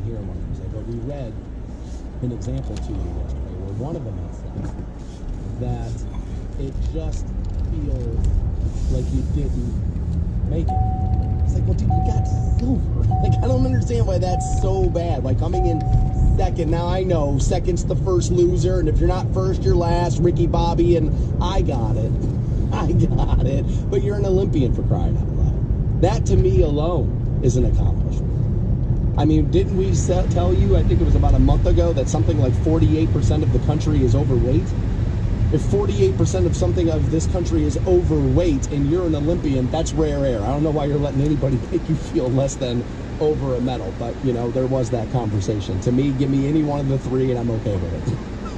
Here on Wednesday, but we read an example to you yesterday where one of them had said that it just feels like you didn't make it. It's like, well, dude, you got silver. Like, I don't understand why that's so bad. Like, coming in second, now I know second's the first loser, and if you're not first, you're last. Ricky Bobby, and I got it. I got it. But you're an Olympian, for crying out loud. That, to me alone, is an accomplishment. I mean, didn't we tell you, I think it was about a month ago, that something like 48% of the country is overweight? If 48% of something of this country is overweight and you're an Olympian, that's rare air. I don't know why you're letting anybody make you feel less than over a medal, but, you know, there was that conversation. To me, give me any one of the three and I'm okay with it.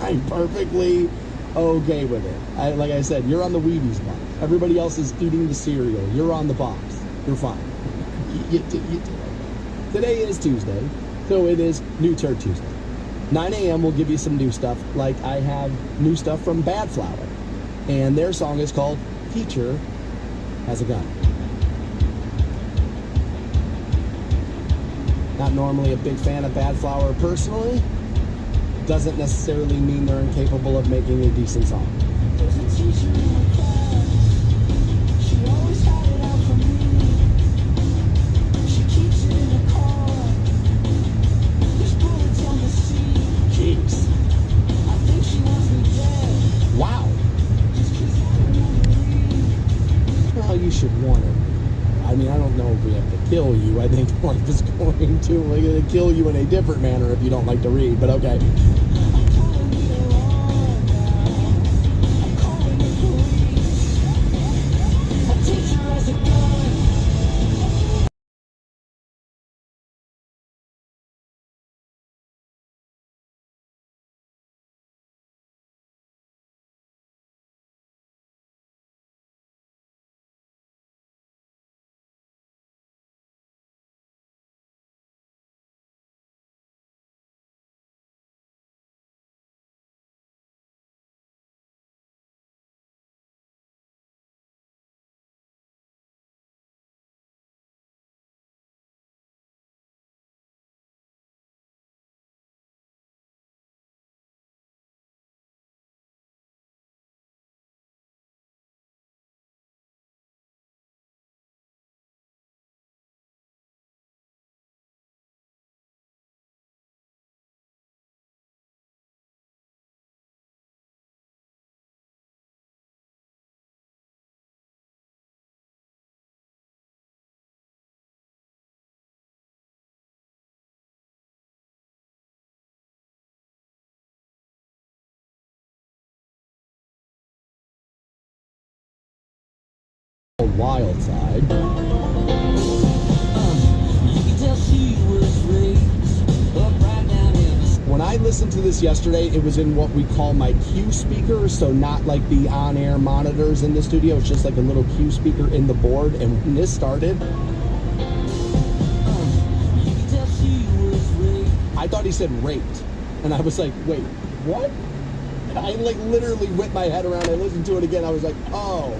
I'm perfectly okay with it. Like I said, you're on the Wheaties box. Everybody else is eating the cereal. You're on the box. You're fine. You do. Today is Tuesday, so it is New Turd Tuesday. 9 a.m. will give you some new stuff, like I have new stuff from Bad Flower. And their song is called Teacher Has a Gun. Not normally a big fan of Bad Flower personally. Doesn't necessarily mean they're incapable of making a decent song. There's a teacher in my class. She always had it out for me. She keeps it in the car. There's bullets on the seat. Jeez. I think she wants me dead. Wow. Just 'cause I remember reading. Well, you should want it. I mean, I don't know if we have to kill you. I think life is going to. We're going to kill you in a different manner if you don't like to read, but okay. I'm calling the alarm now. I'm calling the police. A teacher has a gun. Wild side. You can tell she was raised up right down in the When I listened to this yesterday, it was in what we call my Q speaker, so not like the on-air monitors in the studio. It's just like a little Q speaker in the board. And when this started, You can tell she was raised. I thought he said raped. And I was like, wait, what? I like literally whipped my head around. I listened to it again. I was like, oh,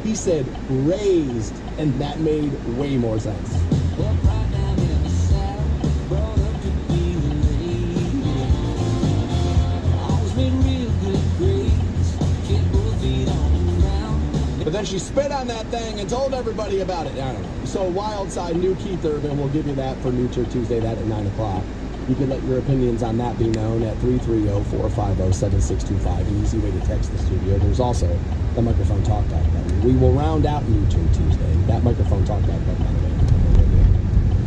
he said raised. And that made way more sense. Up right down in the South, brought up to be the lady. Always made real good grades. Can't put her feet on the ground. But then she spit on that thing and told everybody about it. I don't know. So Wild Side, new Keith Urban. We'll give you that for New Turd Tuesday, that at 9 o'clock. You can let your opinions on that be known at 330-450-7625. An easy way to text the studio. There's also the microphone talkback button. We will round out New Turd Tuesday. That microphone talkback button, by the way.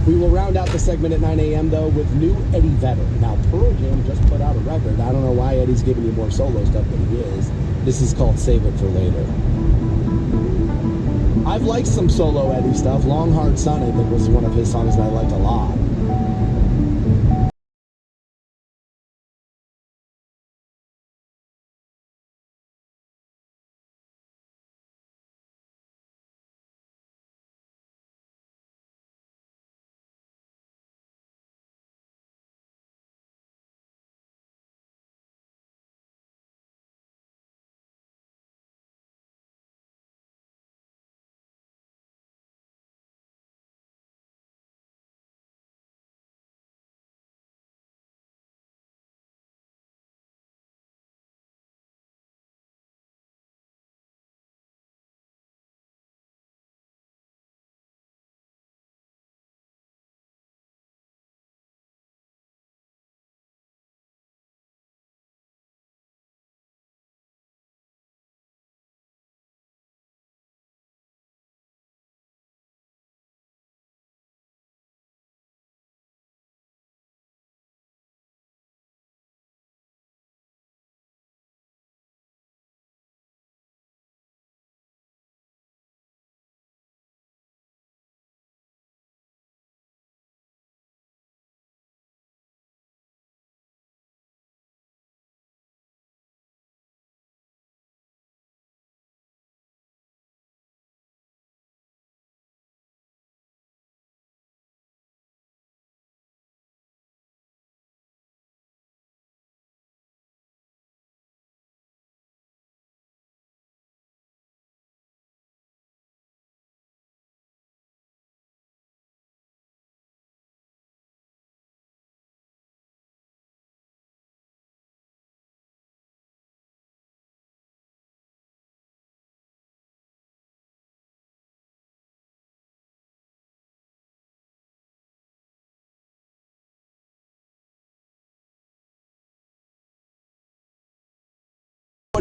We will round out the segment at 9 a.m., though, with new Eddie Vedder. Now, Pearl Jam just put out a record. I don't know why Eddie's giving you more solo stuff than he is. This is called Save It for Later. I've liked some solo Eddie stuff. Long Hard Sun, I think, was one of his songs that I liked a lot.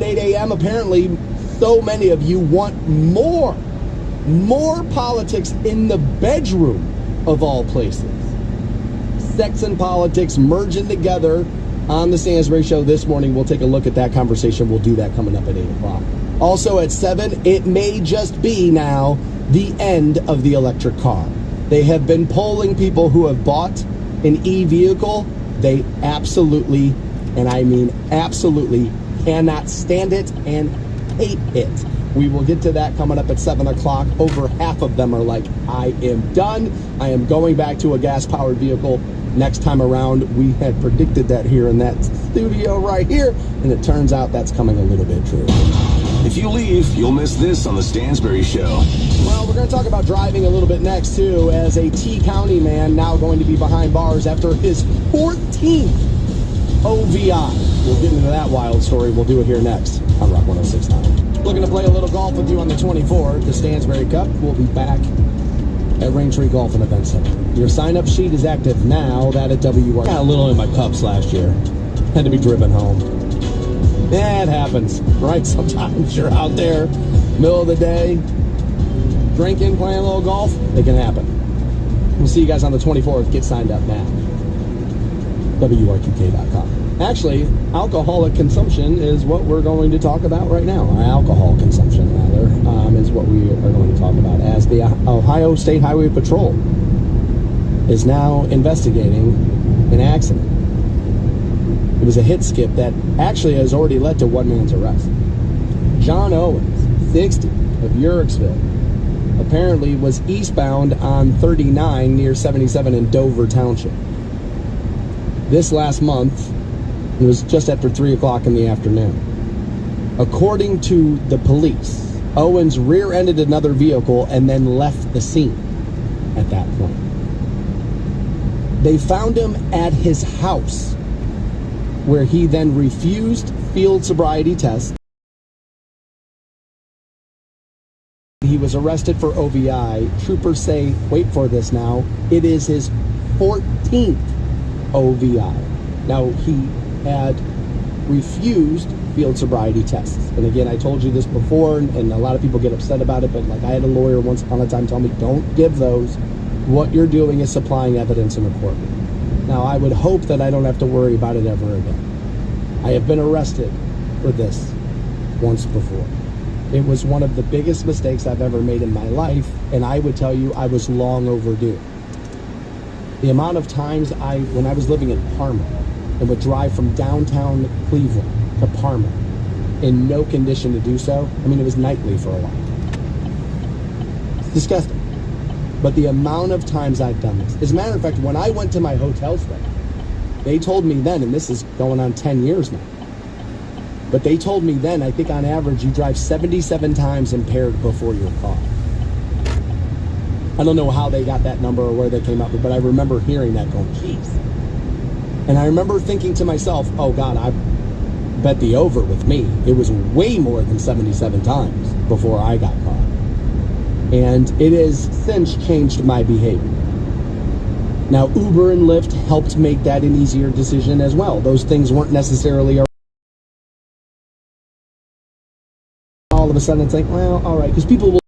at 8 a.m. Apparently, so many of you want more politics in the bedroom of all places. Sex and politics merging together on the Stansbury Show this morning. We'll take a look at that conversation. We'll do that coming up at 8 o'clock. Also at 7, it may just be now the end of the electric car. They have been polling people who have bought an e-vehicle. They absolutely, and I mean absolutely, cannot stand it and hate it. We will get to that coming up at 7 o'clock. Over half of them are like, I am done. I am going back to a gas-powered vehicle next time around. We had predicted that here in that studio right here, and it turns out that's coming a little bit true. If you leave, you'll miss this on the Stansbury Show. Well, we're going to talk about driving a little bit next, too, as a T County man now going to be behind bars after his 14th OVI. We'll get into that wild story. We'll do it here next on Rock 106.9. Looking to play a little golf with you on the 24th, the Stansbury Cup. We'll be back at Raintree Golf and Event Center. Your sign-up sheet is active now. That at WR. Got a little in my cups last year. Had to be driven home. Yeah, it happens, right? Sometimes you're out there, middle of the day, drinking, playing a little golf. It can happen. We'll see you guys on the 24th. Get signed up now. WRQK.com. Actually, alcoholic consumption is what we're going to talk about right now. Alcohol consumption, rather, is what we are going to talk about, as the Ohio State Highway Patrol is now investigating an accident. It was a hit skip that actually has already led to one man's arrest. John Owens, 60, of Uricksville, apparently was eastbound on 39 near 77 in Dover Township. This last month, it was just after 3 o'clock in the afternoon. According to the police, Owens rear-ended another vehicle and then left the scene at that point. They found him at his house, where he then refused field sobriety tests. He was arrested for OVI. Troopers say, wait for this now, it is his 14th OVI. Now, he had refused field sobriety tests. And again, I told you this before, and a lot of people get upset about it, but like I had a lawyer once upon a time tell me, don't give those. What you're doing is supplying evidence in a courtroom. Now, I would hope that I don't have to worry about it ever again. I have been arrested for this once before. It was one of the biggest mistakes I've ever made in my life, and I would tell you I was long overdue. The amount of times when I was living in Parma, and would drive from downtown Cleveland to Parma in no condition to do so, I mean, it was nightly for a while. It's disgusting. But the amount of times I've done this. As a matter of fact, when I went to my hotel stay, they told me then, and this is going on 10 years now, but they told me then, I think on average, you drive 77 times impaired before your car. I don't know how they got that number or where they came up with, but I remember hearing that going, geez. And I remember thinking to myself, oh God, I bet the over with me. It was way more than 77 times before I got caught. And it has since changed my behavior. Now, Uber and Lyft helped make that an easier decision as well. Those things weren't necessarily all of a sudden it's like, well, all right, because people will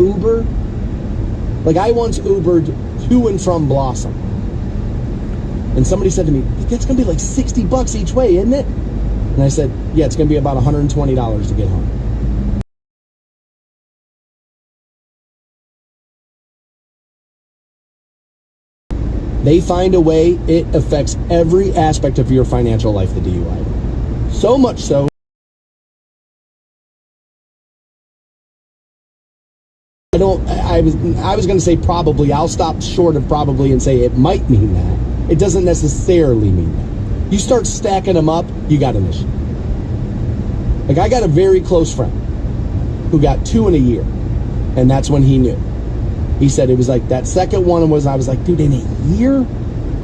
Uber, like I once Ubered to and from Blossom. And somebody said to me, that's going to be like $60 each way, isn't it? And I said, yeah, it's going to be about $120 to get home. They find a way, it affects every aspect of your financial life, the DUI. So much so, I was going to say probably. I'll stop short of probably and say it might mean that. It doesn't necessarily mean that. You start stacking them up, you got an issue. Like I got a very close friend who got 2 in a year, and that's when he knew. He said it was like that second one was, I was like, dude, in a year?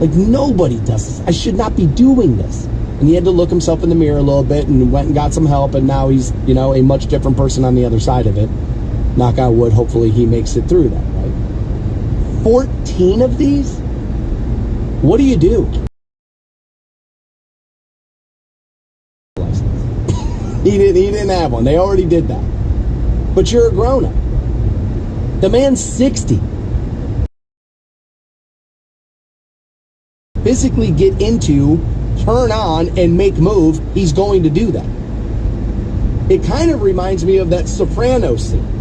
Like nobody does this. I should not be doing this. And he had to look himself in the mirror a little bit and went and got some help, and now he's, you know, a much different person on the other side of it. Knock on wood, hopefully he makes it through that, right? 14 of these? What do you do? He didn't have one. They already did that. But you're a grown-up. The man's 60. Physically get into, turn on, and make move, he's going to do that. It kind of reminds me of that Sopranos scene.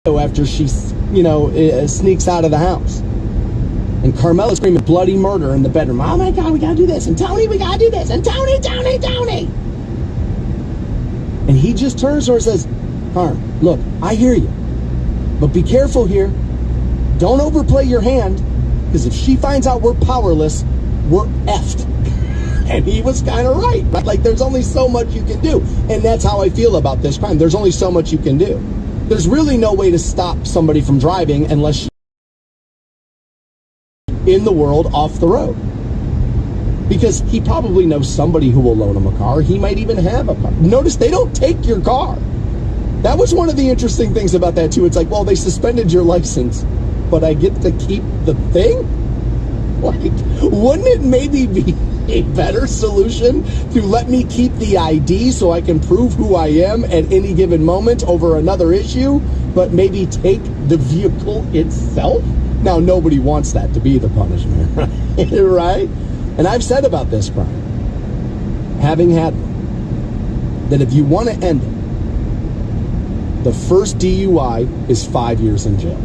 After she, you know, sneaks out of the house. And Carmela's screaming bloody murder in the bedroom. Oh my God, we gotta do this. And Tony, we gotta do this. And Tony. And he just turns to her and says, Harm, look, I hear you. But be careful here. Don't overplay your hand. Because if she finds out we're powerless, we're effed. And he was kind of right. Like, there's only so much you can do. And that's how I feel about this crime. There's only so much you can do. There's really no way to stop somebody from driving unless she's in the world off the road. Because he probably knows somebody who will loan him a car. He might even have a car. Notice they don't take your car. That was one of the interesting things about that too. It's like, well, they suspended your license, but I get to keep the thing? Like, wouldn't it maybe be a better solution to let me keep the ID so I can prove who I am at any given moment over another issue, but maybe take the vehicle itself? Now, nobody wants that to be the punishment, right? And I've said about this crime, having had one, that if you want to end it, the first DUI is 5 years in jail.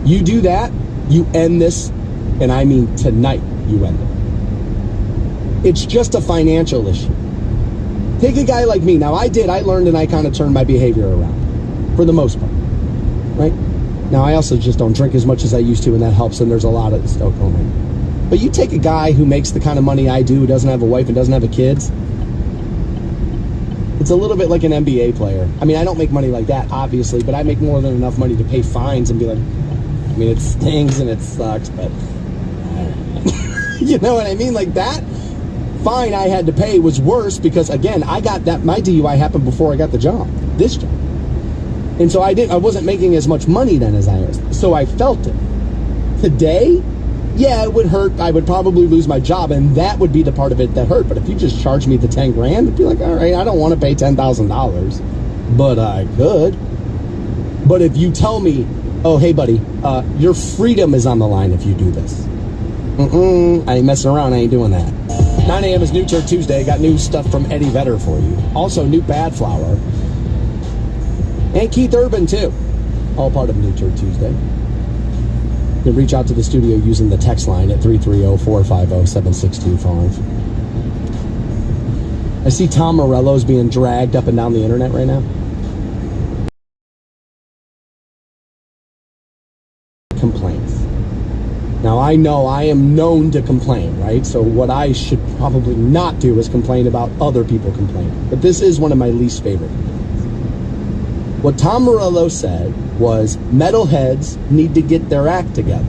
You do that, you end this, and I mean tonight you end it. It's just a financial issue. Take a guy like me. Now, I learned and I kind of turned my behavior around, for the most part, right? Now, I also just don't drink as much as I used to, and that helps, and there's a lot of stoke home. But you take a guy who makes the kind of money I do, who doesn't have a wife and doesn't have a kids, it's a little bit like an NBA player. I mean, I don't make money like that, obviously, but I make more than enough money to pay fines and be like, I mean, it stings and it sucks, but you know what I mean? Like, that fine I had to pay was worse because, again, I got that, my DUI happened before I got the job, this job. And so I wasn't making as much money then as I was. So I felt it. Today, yeah, it would hurt. I would probably lose my job, and that would be the part of it that hurt. But if you just charge me the 10 grand, it'd be like, all right, I don't want to pay $10,000, but I could. But if you tell me, oh, hey, buddy, your freedom is on the line if you do this. I ain't messing around. I ain't doing that. 9 a.m. is New Turd Tuesday. Got new stuff from Eddie Vedder for you. Also, new Bad Flower. And Keith Urban, too. All part of New Turd Tuesday. You can reach out to the studio using the text line at 330-450-7625. I see Tom Morello's being dragged up and down the internet right now. Complaints. Now, I know I am known to complain, right? So what I should probably not do is complain about other people complaining. But this is one of my least favorite complaints. What Tom Morello said was metalheads need to get their act together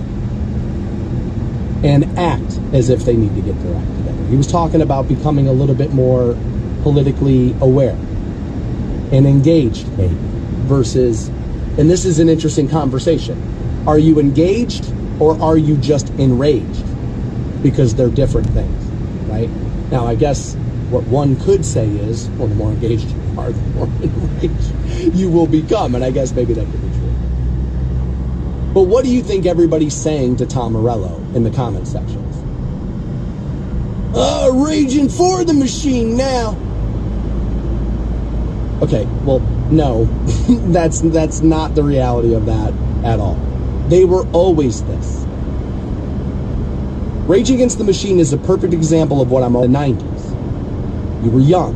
and act as if they need to get their act together. He was talking about becoming a little bit more politically aware and engaged, maybe, versus, and this is an interesting conversation, are you engaged or are you just enraged? Because they're different things, right? Now, I guess What one could say is, well, the more engaged you are, the more enraged you will become. And I guess maybe that could be true. But what do you think everybody's saying to Tom Morello in the comment sections? Raging for the machine now. Okay, well, no, that's not the reality of that at all. They were always this. Rage Against the Machine is a perfect example of what I'm in the 90s. You were young,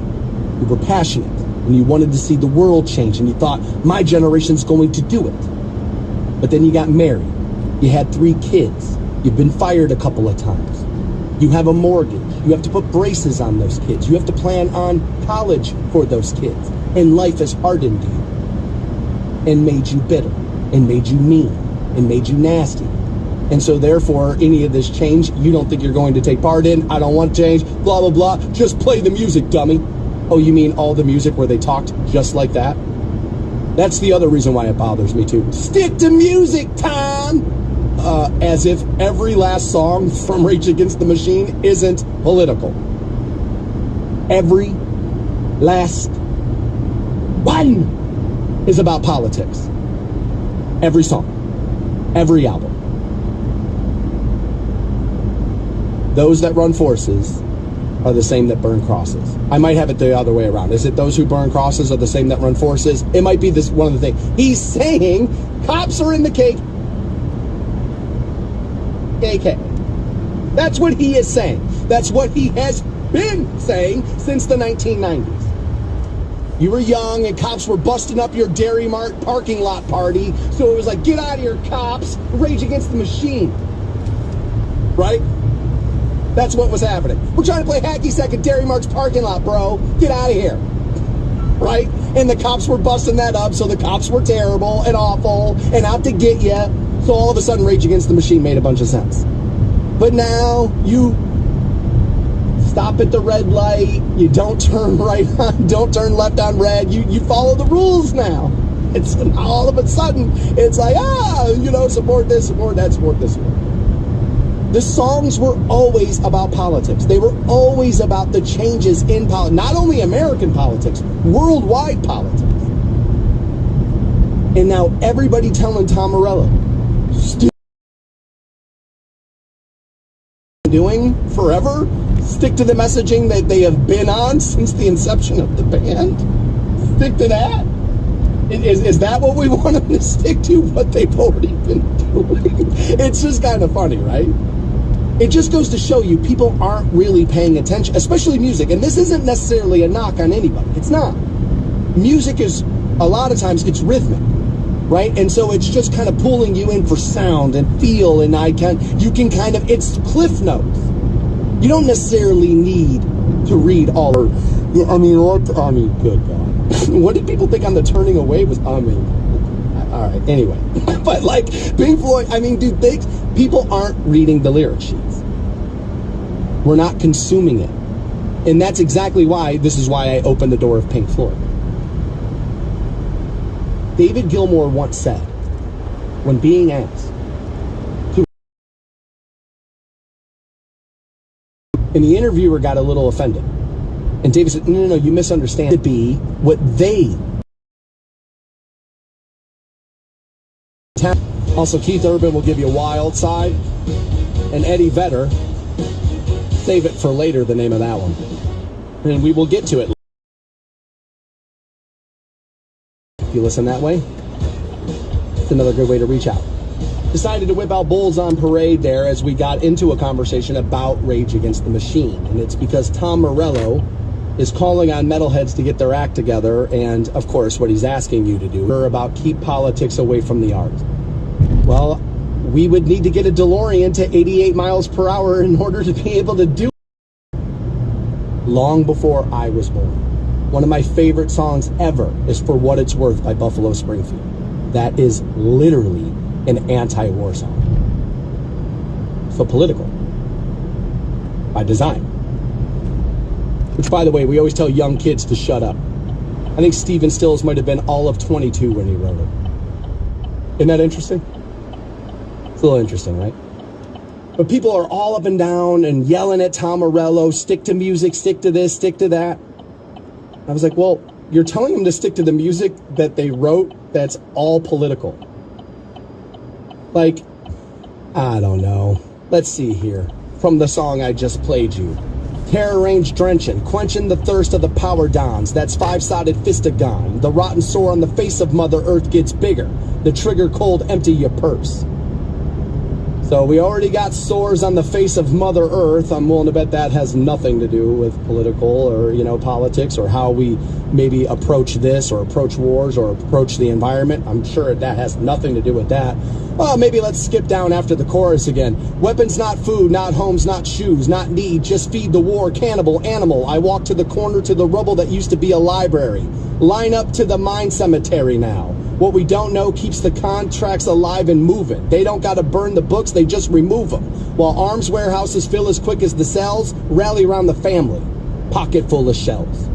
you were passionate, and you wanted to see the world change, and you thought, my generation's going to do it. But then you got married, you had 3 kids, you've been fired a couple of times, you have a mortgage, you have to put braces on those kids, you have to plan on college for those kids, and life has hardened you, and made you bitter, and made you mean, and made you nasty. And so therefore, any of this change, you don't think you're going to take part in. I don't want change, blah, blah, blah. Just play the music, dummy. Oh, you mean all the music where they talked just like that? That's the other reason why it bothers me too. Stick to music, Tom! As if every last song from Rage Against the Machine isn't political. Every last one is about politics. Every song. Every album. Those that run forces are the same that burn crosses. I might have it the other way around. Is it those who burn crosses are the same that run forces? It might be this one of the things. He's saying cops are in the cake. KK. That's what he is saying. That's what he has been saying since the 1990s. You were young and cops were busting up your Dairy Mart parking lot party. So it was like, get out of here, cops. Rage Against the Machine. Right? That's what was happening. We're trying to play hacky sack at Dairy Mart's parking lot, bro. Get out of here. Right? And the cops were busting that up, so the cops were terrible and awful and out to get you. So all of a sudden, Rage Against the Machine made a bunch of sense. But now, you stop at the red light, you don't turn right on, don't turn left on red, you follow the rules now. It's all of a sudden, it's like, support this, support that, support this, support that. The songs were always about politics. They were always about the changes in politics. Not only American politics, worldwide politics. And now everybody telling Tom Morello, still doing forever, stick to the messaging that they have been on since the inception of the band. Stick to that. Is that what we want them to stick to? What they've already been doing? It's just kind of funny, right? It just goes to show you people aren't really paying attention, especially music. And this isn't necessarily a knock on anybody. It's not. Music is, a lot of times, it's rhythmic, right? And so it's just kind of pulling you in for sound and feel, and you can kind of, it's cliff notes. You don't necessarily need to read all, good God. What did people think on the Turning Away was, all right, anyway. But like, Pink Floyd, dude, people aren't reading the lyric sheets. We're not consuming it. And that's exactly why, this is why I opened the door of Pink Floyd. David Gilmour once said, when being asked to, and the interviewer got a little offended. And David said, no, you misunderstand. To be what they. Also, Keith Urban will give you Wild Side, and Eddie Vedder, save it for later, the name of that one. And we will get to it. If you listen that way, it's another good way to reach out. Decided to whip out Bulls on Parade there as we got into a conversation about Rage Against the Machine. And it's because Tom Morello is calling on metalheads to get their act together, and of course what he's asking you to do about keep politics away from the art. Well, we would need to get a DeLorean to 88 miles per hour in order to be able to do it. Long before I was born. One of my favorite songs ever is For What It's Worth by Buffalo Springfield. That is literally an anti-war song. So political. By design. Which, by the way, we always tell young kids to shut up. I think Stephen Stills might have been all of 22 when he wrote it. Isn't that interesting? It's a little interesting, right? But people are all up and down and yelling at Tom Morello, stick to music, stick to this, stick to that. I was like, well, you're telling them to stick to the music that they wrote that's all political. Like, I don't know. Let's see here. From the song I just played you. Terror range drenching, quenching the thirst of the power dons. That's five-sided fistagon. The rotten sore on the face of Mother Earth gets bigger. The trigger cold, empty your purse. So we already got sores on the face of Mother Earth. I'm willing to bet that has nothing to do with political or, politics or how we maybe approach this or approach wars or approach the environment. I'm sure that has nothing to do with that. Well, maybe let's skip down after the chorus again. Weapons not food, not homes, not shoes, not need, just feed the war, cannibal, animal. I walk to the corner to the rubble that used to be a library. Line up to the mine cemetery now. What we don't know keeps the contracts alive and moving. They don't got to burn the books, they just remove them. While arms warehouses fill as quick as the cells, rally around the family, pocket full of shells.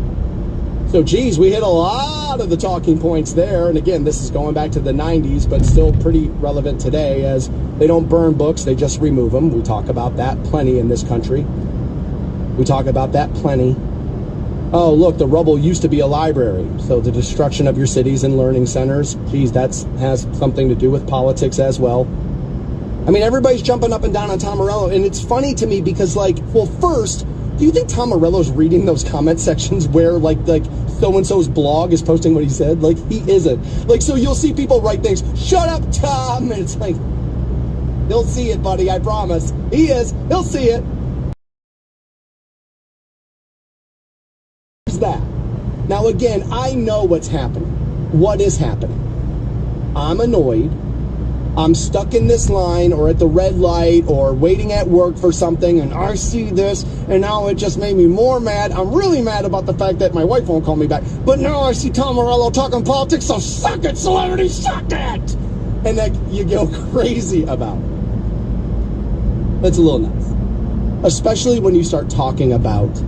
So, geez, we hit a lot of the talking points there. And again, this is going back to the 90s, but still pretty relevant today as they don't burn books, they just remove them. We talk about that plenty in this country. We talk about that plenty. Oh, look, the rubble used to be a library. So the destruction of your cities and learning centers, geez, that has something to do with politics as well. I mean, everybody's jumping up and down on Tom Morello. And it's funny to me because, well, first, do you think Tom Morello's reading those comment sections where, like so-and-so's blog is posting what he said? He isn't. So you'll see people write things, shut up, Tom. And it's like, he'll see it, buddy, I promise. He is. He'll see it. That. Now, again, I know what's happening. What is happening? I'm annoyed. I'm stuck in this line or at the red light or waiting at work for something, and I see this, and now it just made me more mad. I'm really mad about the fact that my wife won't call me back. But now I see Tom Morello talking politics, so suck it, celebrity, suck it! And you go crazy about it. That's a little nuts. Especially when you start talking about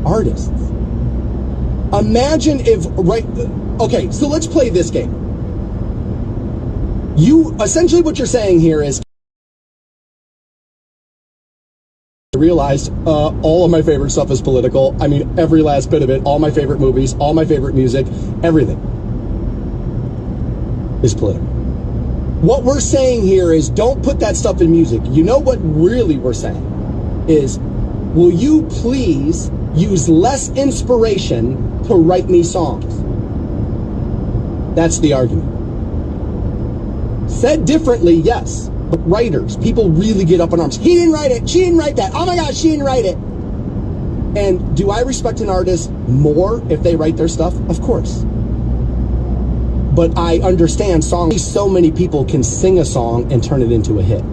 artists. Imagine if, okay, so let's play this game. Essentially what you're saying here is, I realized all of my favorite stuff is political. I mean, every last bit of it, all my favorite movies, all my favorite music, everything is political. What we're saying here is don't put that stuff in music. You know what really we're saying is, will you please use less inspiration to write me songs? That's the argument. Said differently, yes, but writers, people really get up in arms. He didn't write it. She didn't write that. Oh my gosh, she didn't write it. And do I respect an artist more if they write their stuff? Of course. But I understand songs. So many people can sing a song and turn it into a hit.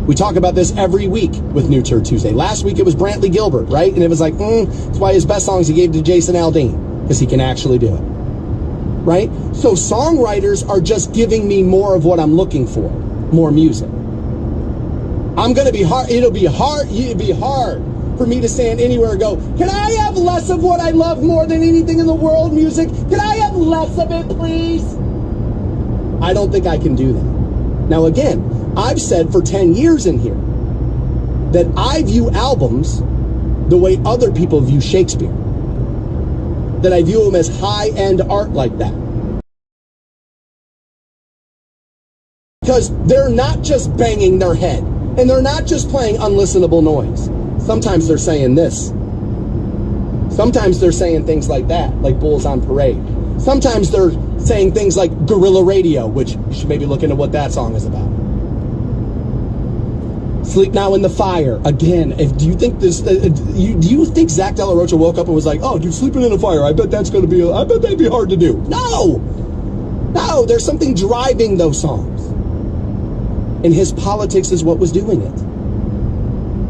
We talk about this every week with New Tour Tuesday. Last week it was Brantley Gilbert, right? And it was like, that's why his best songs he gave to Jason Aldean, because he can actually do it, right? So songwriters are just giving me more of what I'm looking for, more music. I'm going to be hard. It'll be hard for me to stand anywhere and go, can I have less of what I love more than anything in the world, music? Can I have less of it, please? I don't think I can do that. Now, again, I've said for 10 years in here that I view albums the way other people view Shakespeare. That I view them as high-end art like that. Because they're not just banging their head. And they're not just playing unlistenable noise. Sometimes they're saying this. Sometimes they're saying things like that, like Bulls on Parade. Sometimes they're saying things like Guerrilla Radio, which you should maybe look into what that song is about. Sleep Now in the Fire. Again, do you think do you think Zach De La Rocha woke up and was like, oh, dude, sleeping in a fire, I bet that'd be hard to do. No, there's something driving those songs. And his politics is what was doing it.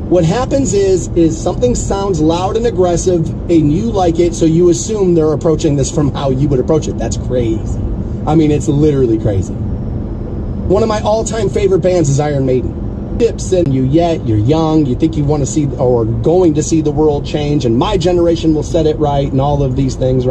What happens is something sounds loud and aggressive and you like it, so you assume they're approaching this from how you would approach it. That's crazy. I mean, it's literally crazy. One of my all-time favorite bands is Iron Maiden. Tips and you're young, you think you want to see or going to see the world change, and my generation will set it right and all of these things, right?